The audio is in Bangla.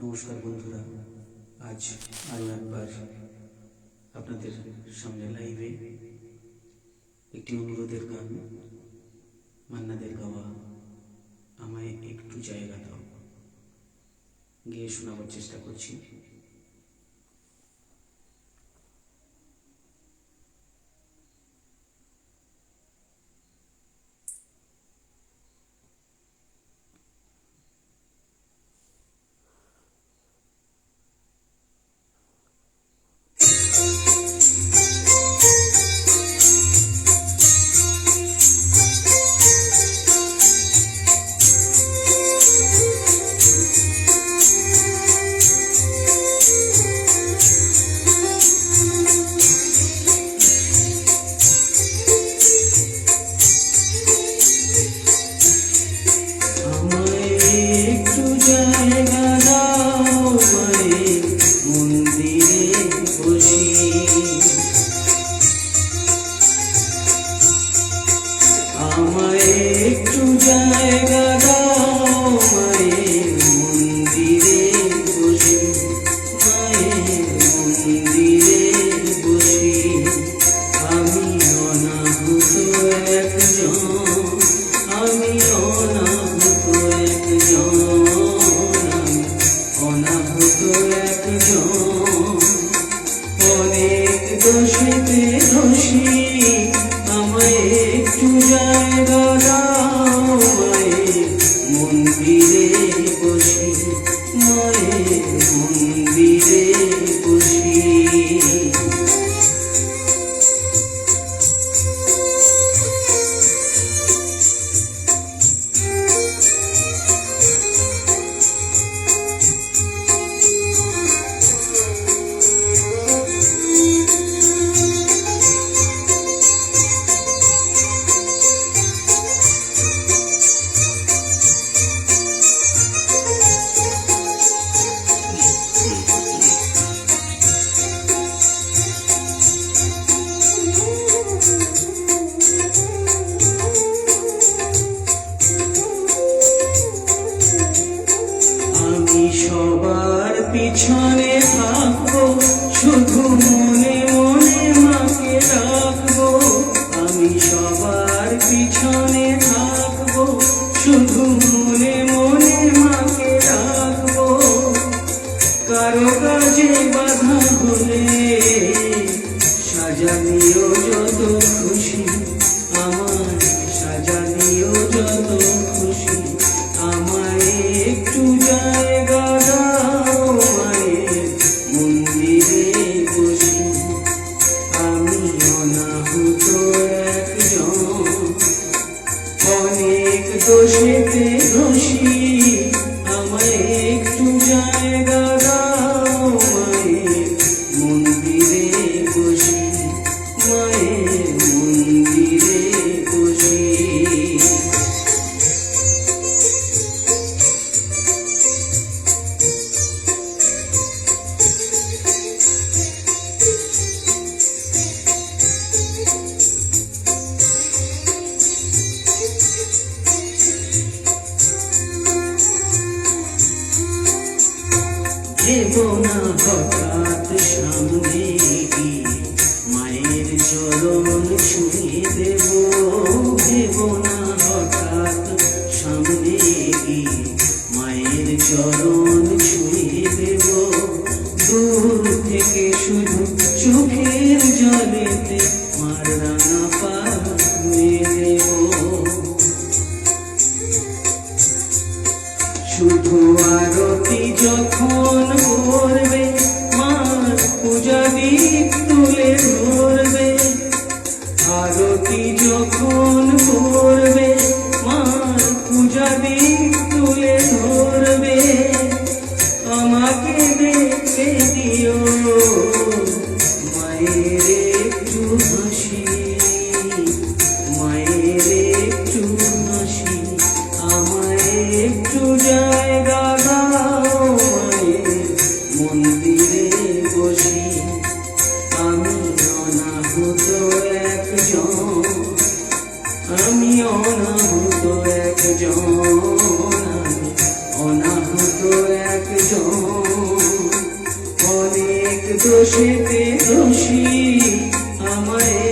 নমস্কার বন্ধুরা, আজ আরও একবার আপনাদের সামনে লাইভে একটি অনুরোধের গান, মান্নাদের গাওয়া আমায় একটু জায়গা দাও গিয়ে শোনাবার চেষ্টা করছি। আমায় একটু জায়গা দাও মায়ের মন্দিরে বসি, মায়ের মন্দিরে বসি। আমি অনাহুত একজন, আমি অনাহুত একজন, আমি অনাহুত একজন। অনেক দোষেতে দোষী, আমায় একটু জায়গা দাও মায়ের মন্দিরে বসি, মায়ের মন্দিরে বসি। সবার পিছনে থাকবো, শুধু মনে মনে মাকে রাখবো। আমি সবার পিছনে থাকবো, শুধু মনে মনে মাকে রাখবো। কারো কাজে বাধা হলে সাজা দিও যত খুশি, আমার সাজা দিও যত খুশি। আমায় একটু জায়গা দাও মায়ের মন্দিরে বসি, আমি অনাহুত একজন। অনেক দোষেতে দোষী, আমায় একটু জায়গা দাও মায়ের মন্দিরে বসি, মায়ের মন্দিরে বসি। ভেবো না হঠাৎ সামনে গিয়ে মায়ের চরণ ছুঁয়ে দেব, ভেবো না হঠাৎ সামনে গিয়ে মায়ের চরণ ছুঁয়ে দেব। দূর থেকে শুধু চোখের জলেতে মার রাঙা পা ধুয়ে দেব। শুধু আরতি যখন করবে, মার পূজা দীপ তুলে ধরবে। আরতি যখন করবে, মার পূজা দীপ তুলে ধরবে। আমাকে দেখতে দিও মায়ের একটু হাসি, মায়ের একটু হাসি। আমায় একটু জায়গা দাও মায়ের মন্দিরে বসি, আমি আমায়